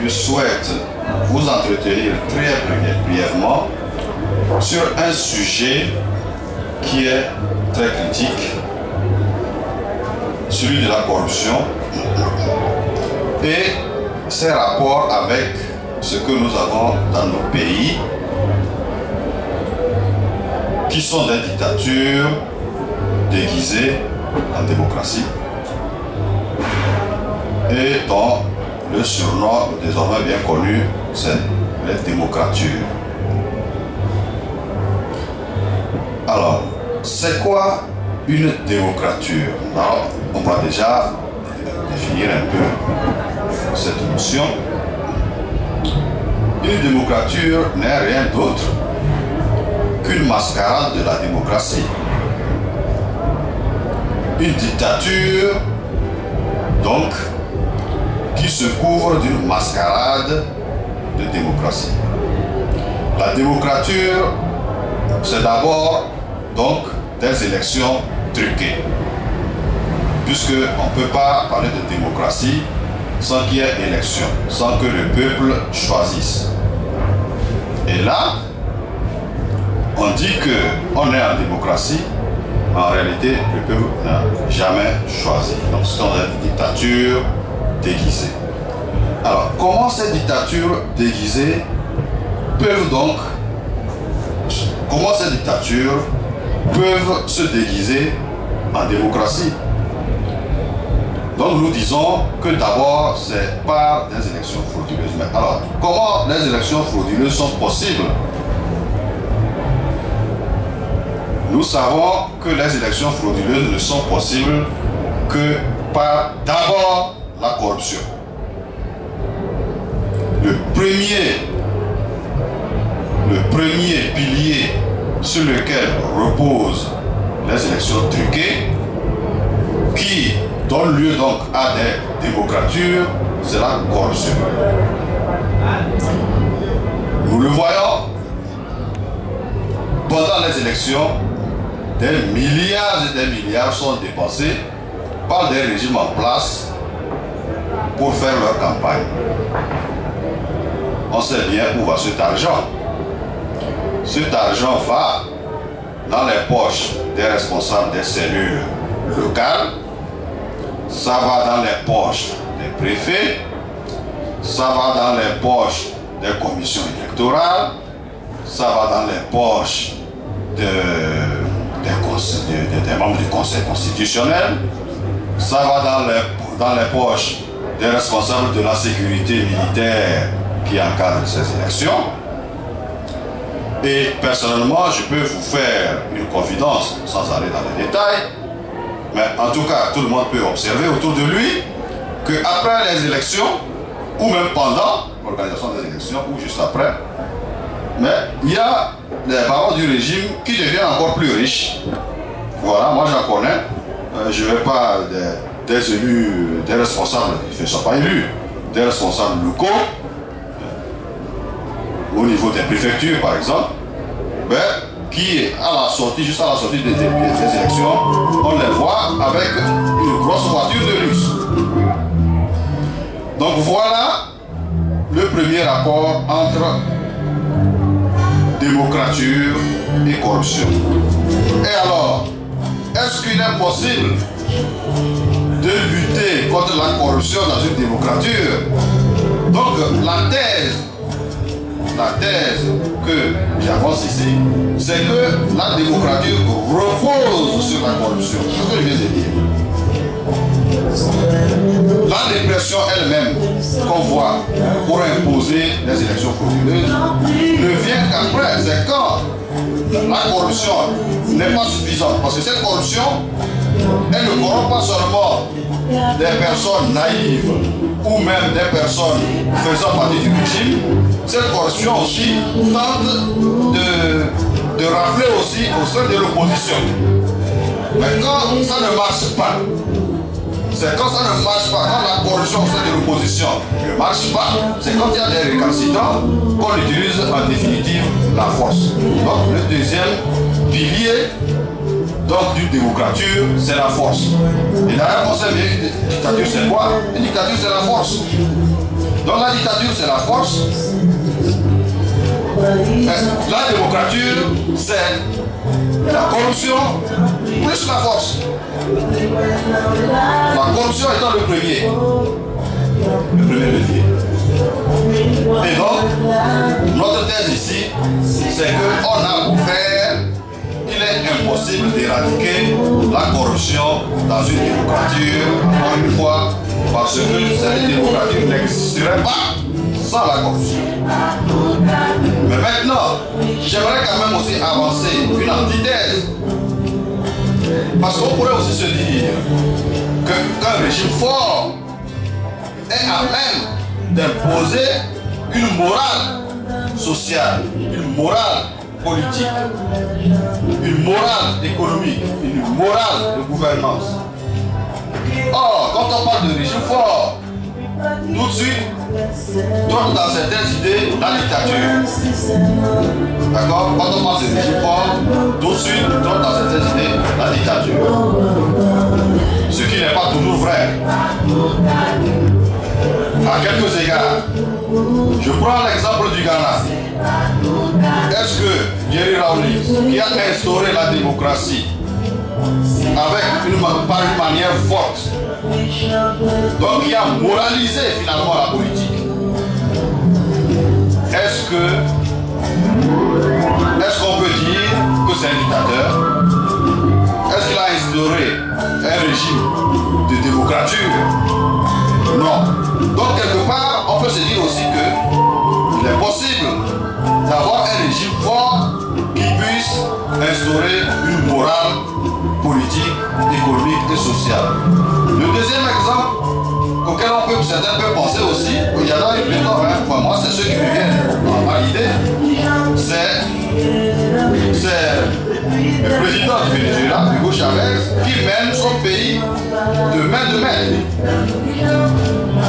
je souhaite vous entretenir très brièvement sur un sujet qui est très critique, celui de la corruption et ses rapports avec ce que nous avons dans nos pays, qui sont des dictatures déguisées en démocratie et dont le surnom désormais bien connu, c'est les démocratures. Alors, c'est quoi une démocrature? Alors, on va déjà définir un peu cette notion. Une démocrature n'est rien d'autre qu'une mascarade de la démocratie. Une dictature, donc, qui se couvre d'une mascarade de démocratie. La démocrature, c'est d'abord, donc, des élections truquées. Puisqu'on ne peut pas parler de démocratie sans qu'il y ait élection, sans que le peuple choisisse. Et là, on dit qu'on est en démocratie, mais en réalité, le peuple n'a jamais choisi. Donc, ce sont des dictatures déguisées. Alors, comment ces dictatures déguisées peuvent donc, comment ces dictatures peuvent se déguiser en démocratie? Donc, nous disons que d'abord, c'est par des élections frauduleuses. Mais alors, comment les élections frauduleuses sont possibles? Nous savons que les élections frauduleuses ne sont possibles que par d'abord la corruption. Le premier pilier sur lequel reposent les élections truquées, qui donne lieu donc à des démocratures, c'est la corruption. Nous le voyons, pendant les élections, des milliards et des milliards sont dépensés par des régimes en place pour faire leur campagne. On sait bien où va cet argent. Cet argent va dans les poches des responsables des cellules locales, ça va dans les poches des préfets, ça va dans les poches des commissions électorales, ça va dans les poches des membres du Conseil constitutionnel, ça va dans les poches des responsables de la sécurité militaire qui encadrent ces élections. Et personnellement, je peux vous faire une confidence sans aller dans les détails, mais en tout cas, tout le monde peut observer autour de lui qu'après les élections, ou même pendant l'organisation des élections, ou juste après, mais il y a des barons du régime qui deviennent encore plus riches. Voilà, moi j'en connais. Je ne vais pas des élus, des responsables, ils ne sont pas élus, des responsables locaux, au niveau des préfectures par exemple, ben, qui à la sortie, juste à la sortie des élections, on les voit avec une grosse voiture de luxe. Donc voilà le premier rapport entre démocrature et corruption. Et alors, est-ce qu'il est possible de lutter contre la corruption dans une démocrature? Donc la thèse que j'avance ici, c'est que la démocrature repose sur la corruption. C'est ce que je viens de dire. La répression elle-même qu'on voit pour imposer des élections frauduleuses ne vient qu'après. C'est quand la corruption n'est pas suffisante. Parce que cette corruption, elle ne corrompt pas seulement des personnes naïves ou même des personnes faisant partie du régime. Cette corruption aussi tente de rafler aussi au sein de l'opposition. Mais quand ça ne marche pas, c'est quand ça ne marche pas, quand la corruption au sein de l'opposition ne marche pas, c'est quand il y a des récalcitrants qu'on utilise en définitive la force. Donc le deuxième pilier d'une démocrature, c'est la force. Et d'ailleurs, on sait bien que une dictature c'est quoi? Une dictature c'est la force. Donc la dictature, c'est la force. La démocrature, c'est la corruption plus la force. La corruption étant le premier levier. Et donc, notre thèse ici, c'est qu'on a offert, il est impossible d'éradiquer la corruption dans une démocrature, encore une fois, parce que cette démocratie n'existerait pas sans la corruption. Mais maintenant, j'aimerais quand même aussi avancer une antithèse. Parce qu'on pourrait aussi se dire qu'un régime fort est à même d'imposer une morale sociale, une morale politique, une morale économique, une morale de gouvernance. Or, quand on parle de régime fort, tout de suite, tombe dans certaines idées la dictature. D'accord? Quand on parle de régime fort, tout de suite, tombe dans certaines idées la dictature. Ce qui n'est pas toujours vrai. À quelques égards, je prends l'exemple du Ghana. Est-ce que Jerry Rawlings, qui a instauré la démocratie par une manière forte, donc qui a moralisé finalement la politique, est-ce qu'on peut dire que c'est un dictateur? Est-ce qu'il a instauré un régime de démocrature? Non. Donc quelque part, on peut se dire aussi qu'il est possible d'avoir un régime fort qui puisse instaurer une morale politique, économique et sociale. Le deuxième exemple auquel certains peuvent penser aussi, il y en a une méthode, enfin, moi c'est ceux qui me viennent à l'idée, c'est le président du Venezuela, Hugo Chavez, qui mène son pays de main de main.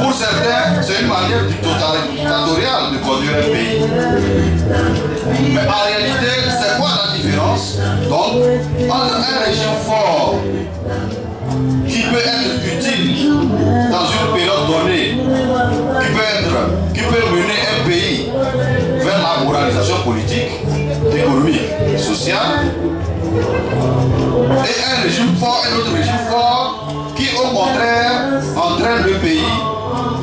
Pour certains, c'est une manière dictatoriale de conduire un pays. Mais en réalité, c'est quoi la différence donc entre un régime fort qui peut être utile dans une période donnée, qui peut mener un pays vers la moralisation politique, économique et sociale, et un régime fort, un autre régime fort qui au contraire entraîne le pays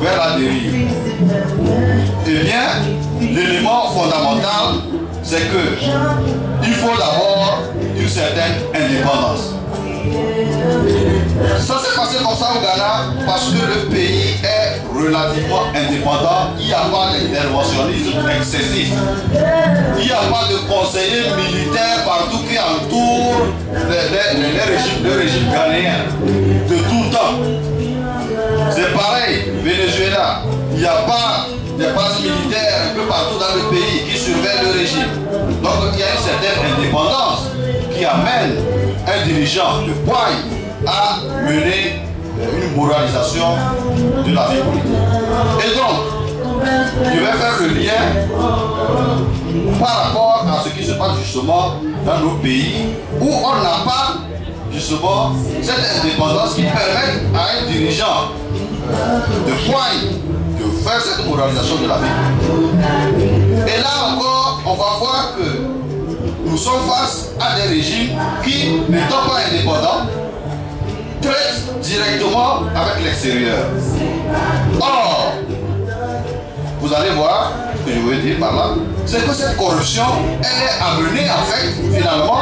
vers la dérive. Eh bien, l'élément fondamental, c'est que il faut d'abord une certaine indépendance. Ça s'est passé comme ça au Ghana parce que le pays est relativement indépendant. Il n'y a pas d'interventionnisme excessif. Il n'y a pas de conseillers militaires partout qui entourent le régime ghanéen de tout temps. C'est pareil, Venezuela, il n'y a pas de bases militaires un peu partout dans le pays qui surveillent le régime. Donc il y a une certaine indépendance qui amène un dirigeant de poigne à mener une moralisation de la vie politique. Et donc, je vais faire le lien par rapport à ce qui se passe justement dans nos pays où on n'a pas justement cette indépendance qui permet à un dirigeant de poigne de faire cette moralisation de la vie. Et là encore, on va voir que nous sommes face à des régimes qui, n'étant pas indépendants, traitent directement avec l'extérieur. Or, vous allez voir ce que je veux dire par là, c'est que cette corruption, elle est amenée en fait, finalement,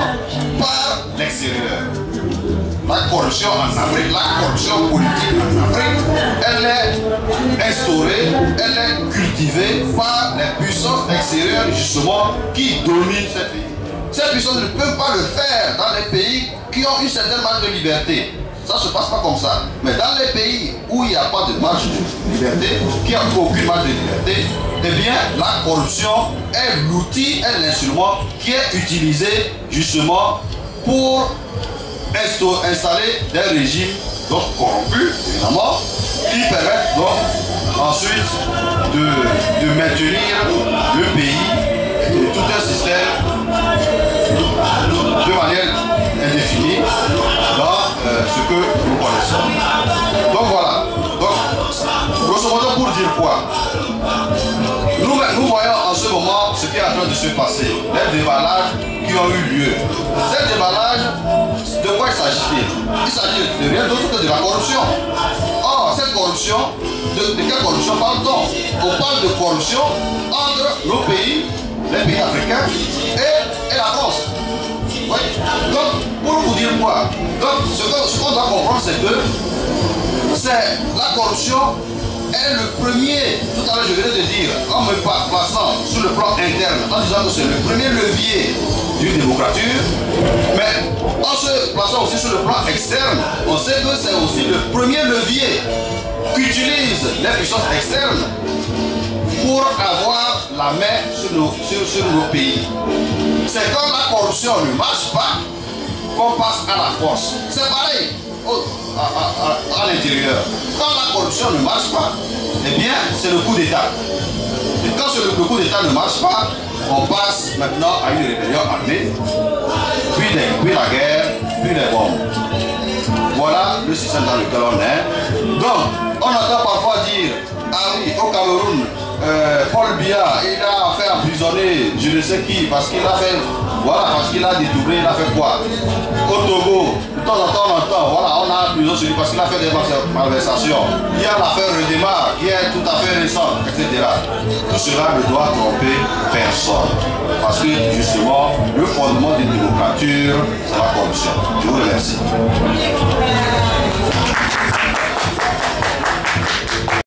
par l'extérieur. La corruption en Afrique, la corruption politique en Afrique, elle est instaurée, elle est cultivée par les puissances extérieures justement qui dominent ces pays. Ces puissances ne peuvent pas le faire dans les pays qui ont une certaine marge de liberté. Ça ne se passe pas comme ça. Mais dans les pays où il n'y a pas de marge de liberté, qui n'ont aucune marge de liberté, eh bien la corruption est l'outil, est l'instrument qui est utilisé justement pour installer des régimes donc corrompus, évidemment, qui permettent donc ensuite de maintenir le pays et tout un système de manière indéfinie dans ce que nous connaissons. Donc voilà. Donc, grosso grosso modo, pour dire quoi? Nous voyons en ce moment ce qui est en train de se passer, les déballages qui ont eu lieu. Ces déballages, de quoi il s'agit-il? Il s'agit de rien d'autre que de la corruption. Or, cette corruption, de quelle corruption parle-t-on? On parle de corruption entre nos pays, les pays africains et la France. Oui. Donc, pour vous dire quoi? Donc, ce qu'on doit comprendre, c'est que c'est la corruption est le premier, tout à l'heure je venais de dire, en me plaçant sur le plan interne, en disant que c'est le premier levier d'une démocrature, mais en se plaçant aussi sur le plan externe, on sait que c'est aussi le premier levier qu'utilisent les puissances externes pour avoir la main sur nos pays. C'est quand la corruption ne marche pas qu'on passe à la force. C'est pareil à l'intérieur. Quand la corruption ne marche pas, eh bien, c'est le coup d'État. Et quand le coup d'État ne marche pas, on passe maintenant à une rébellion armée, puis la guerre, puis les bombes. Voilà le système dans lequel on est. Donc, on entend parfois dire, ah oui, au Cameroun, Paul Biya, il a fait emprisonner je ne sais qui, parce qu'il a fait, voilà, parce qu'il a détourné, il a fait quoi? Au Togo, de temps en temps on entend, voilà, on a emprisonné celui parce qu'il a fait des malversations. Il y a l'affaire Redémarre qui est tout à fait récente, etc. Tout cela ne doit tromper personne. Parce que justement, le fondement d'une démocrature, c'est la corruption. Je vous remercie.